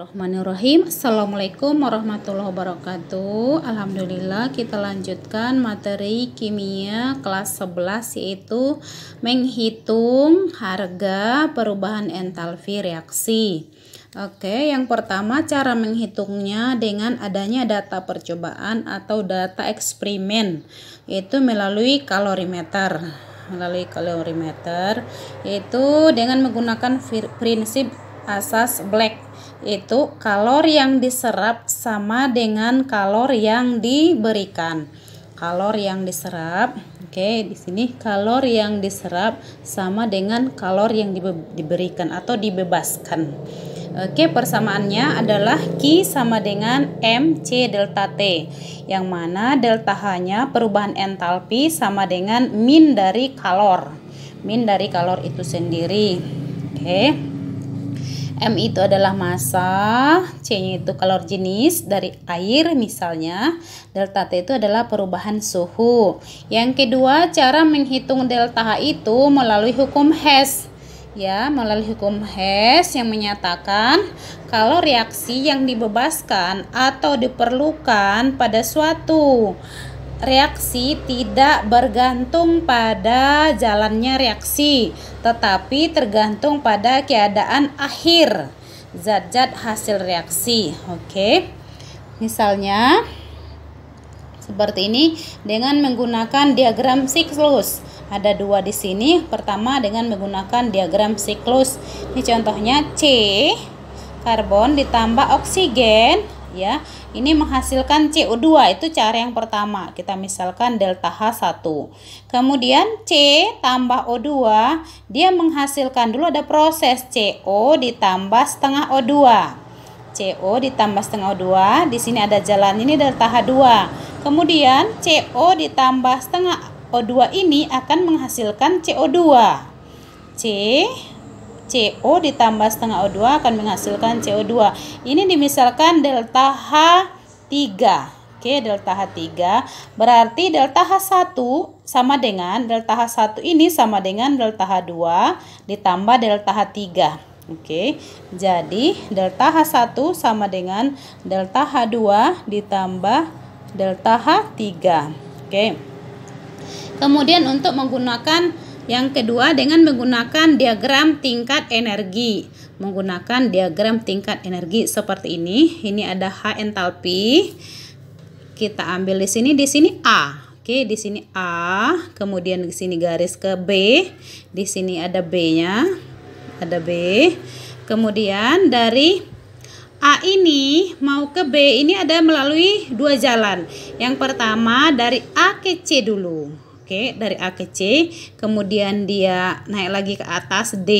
Bismillahirrahmanirrahim. Assalamualaikum warahmatullahi wabarakatuh. Alhamdulillah, kita lanjutkan materi kimia kelas 11, yaitu menghitung harga perubahan entalpi reaksi. Oke, yang pertama cara menghitungnya dengan adanya data percobaan atau data eksperimen, yaitu melalui kalorimeter. Yaitu dengan menggunakan prinsip asas Black, itu kalori yang diserap sama dengan kalori yang diberikan. Kalori yang diserap, oke, di sini kalori yang diserap sama dengan kalori yang diberikan atau dibebaskan. Oke, persamaannya adalah Q sama dengan MC delta T, yang mana delta H-nya perubahan entalpi sama dengan min dari kalor. Min dari kalor itu sendiri. Oke. M itu adalah massa, C-nya itu kalor jenis dari air misalnya, delta T itu adalah perubahan suhu. Yang kedua, cara menghitung delta H itu melalui hukum Hess. Ya, melalui hukum Hess yang menyatakan kalau reaksi yang dibebaskan atau diperlukan pada suatu reaksi tidak bergantung pada jalannya reaksi, tetapi tergantung pada keadaan akhir zat-zat hasil reaksi. Oke. Misalnya seperti ini dengan menggunakan diagram siklus. Ada dua di sini. Pertama dengan menggunakan diagram siklus. Ini contohnya C karbon ditambah oksigen, ya. Ini menghasilkan CO2, itu cara yang pertama. Kita misalkan delta H1. Kemudian C tambah O2, dia menghasilkan dulu ada proses CO ditambah setengah O2. CO ditambah setengah O2, di sini ada jalan ini delta H2. Kemudian CO ditambah setengah O2 ini akan menghasilkan CO2. CO ditambah setengah O2 akan menghasilkan CO2. Ini dimisalkan delta H3. Oke, delta H3 berarti delta H1 sama dengan delta H1 ini sama dengan delta H2 ditambah delta H3. Oke, jadi delta H1 sama dengan delta H2 ditambah delta H3. Oke. Kemudian untuk menggunakan yang kedua dengan menggunakan diagram tingkat energi. Menggunakan diagram tingkat energi seperti ini. Ini ada H entalpi. Kita ambil di sini A. Oke, di sini A, kemudian di sini garis ke B. Di sini ada B-nya. Ada B. Kemudian dari A ini mau ke B ini ada melalui dua jalan. Yang pertama dari A ke C dulu. Oke, dari A ke C, kemudian dia naik lagi ke atas D,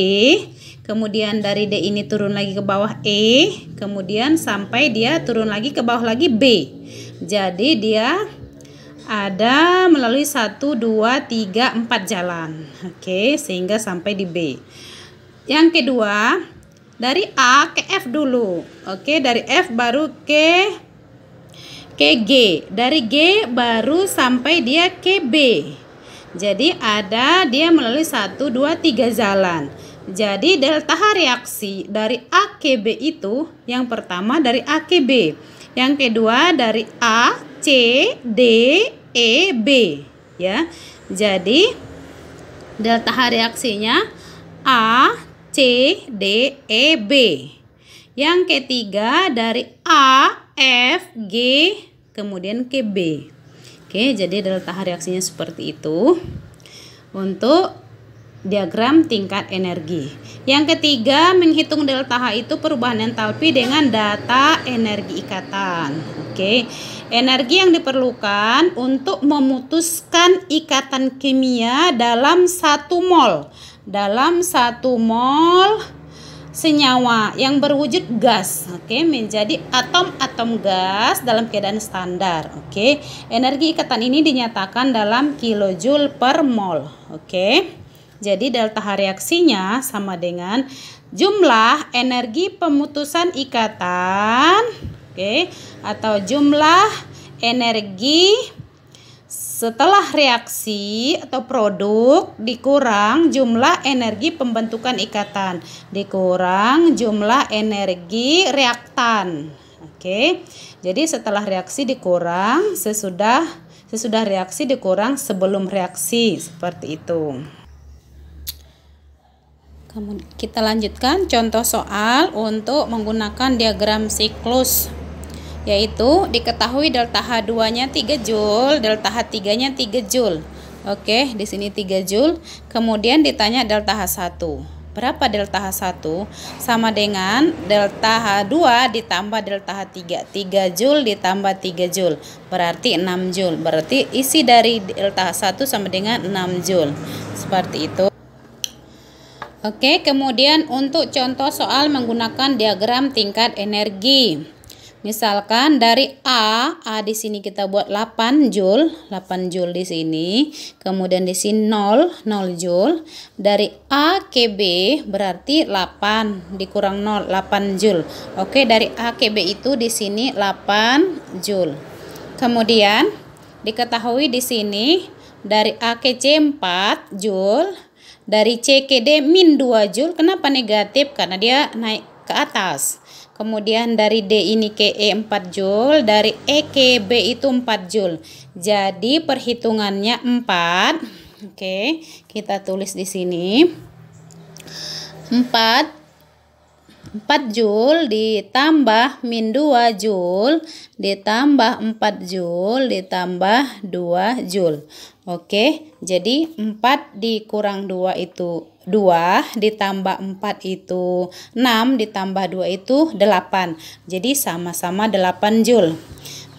kemudian dari D ini turun lagi ke bawah E, kemudian sampai dia turun lagi ke bawah lagi B. Jadi dia ada melalui 1, 2, 3, 4 jalan. Oke, sehingga sampai di B. Yang kedua, dari A ke F dulu. Oke, dari F baru ke G. Dari G baru sampai dia ke B. Jadi ada dia melalui 1, 2, 3 jalan. Jadi delta H reaksi dari A ke B itu yang pertama dari A ke B. Yang kedua dari A, C, D, E, B, ya. Jadi delta H reaksinya A, C, D, E, B. Yang ketiga dari A, F, G, kemudian ke B. Oke, jadi delta H reaksinya seperti itu untuk diagram tingkat energi. Yang ketiga, menghitung delta H itu perubahan entalpi dengan data energi ikatan. Oke, energi yang diperlukan untuk memutuskan ikatan kimia dalam 1 mol. Dalam 1 mol senyawa yang berwujud gas, oke, menjadi atom-atom gas dalam keadaan standar. Oke, energi ikatan ini dinyatakan dalam kilojoule per mol. Oke, jadi delta H reaksinya sama dengan jumlah energi pemutusan ikatan, oke, atau jumlah energi setelah reaksi atau produk dikurang jumlah energi pembentukan ikatan dikurang jumlah energi reaktan. Oke. Jadi setelah reaksi dikurang sesudah reaksi dikurang sebelum reaksi, seperti itu. Kemudian kita lanjutkan contoh soal untuk menggunakan diagram siklus. Yaitu diketahui delta H2-nya 3 Joule, delta H3-nya 3 Joule. Oke, di sini 3 Joule. Kemudian ditanya delta H1. Berapa delta H1? Sama dengan delta H2 ditambah delta H3. 3 Joule ditambah 3 Joule. Berarti 6 Joule. Berarti isi dari delta H1 sama dengan 6 Joule. Seperti itu. Oke, kemudian untuk contoh soal menggunakan diagram tingkat energi. Misalkan dari A di sini kita buat 8 Joule di sini. Kemudian di sini 0 Joule. Dari A ke B berarti 8 dikurang 0, 8 Joule. Oke, dari A ke B itu di sini 8 Joule. Kemudian diketahui di sini dari A ke C 4 Joule. Dari C ke D min 2 Joule. Kenapa negatif? Karena dia naik ke atas. Kemudian dari D ini ke E 4 Joule, dari E ke B itu 4 Joule. Jadi perhitungannya 4. Oke, kita tulis di sini. 4 Joule ditambah min 2 Joule ditambah 4 Joule ditambah 2 Joule. Oke, jadi 4 dikurang 2 itu 2, ditambah 4 itu 6, ditambah 2 itu 8. Jadi sama-sama 8 Joule.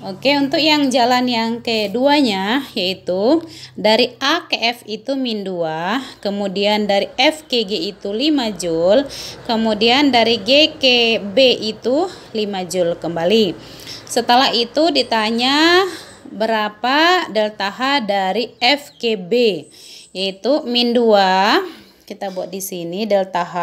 Oke, untuk yang jalan yang keduanya yaitu dari A ke F itu min 2, kemudian dari F ke G itu 5 Joule, kemudian dari G ke B itu 5 Joule kembali. Setelah itu ditanya berapa delta H dari F ke B, yaitu min 2. Kita buat di sini delta H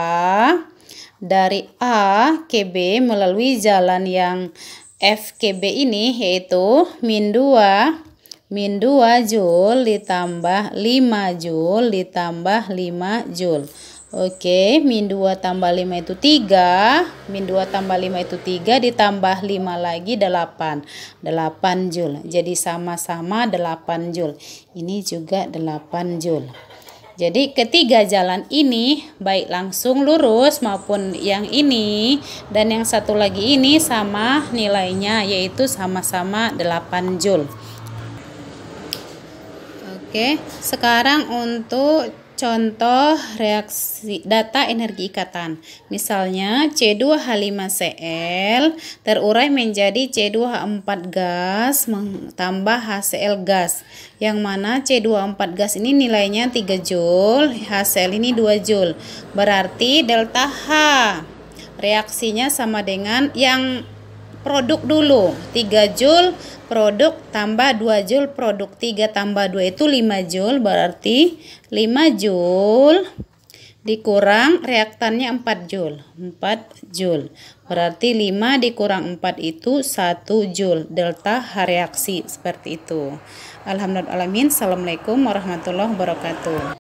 dari A ke B melalui jalan yang F ke B ini yaitu min 2 Joule ditambah 5 Joule ditambah 5 Joule. Oke, min 2 tambah 5 itu 3, min 2 tambah 5 itu 3, ditambah 5 lagi 8 Joule. Jadi sama-sama 8 Joule. Ini juga 8 Joule. Jadi ketiga jalan ini baik langsung lurus maupun yang ini dan yang satu lagi ini sama nilainya, yaitu sama-sama 8 Joule. Oke, sekarang untuk contoh reaksi data energi ikatan. Misalnya C2H5Cl terurai menjadi C2H4 gas tambah HCl gas. Yang mana C2H4 gas ini nilainya 3 Joule, HCl ini 2 Joule. Berarti delta H reaksinya sama dengan yang produk dulu, 3 Joule produk tambah 2 Joule produk, 3 tambah 2 itu 5 Joule, berarti 5 Joule dikurang reaktannya 4 Joule, 4 Joule. Berarti 5 dikurang 4 itu 1 Joule, delta H reaksi, seperti itu. Alhamdulillah. Assalamualaikum warahmatullahi wabarakatuh.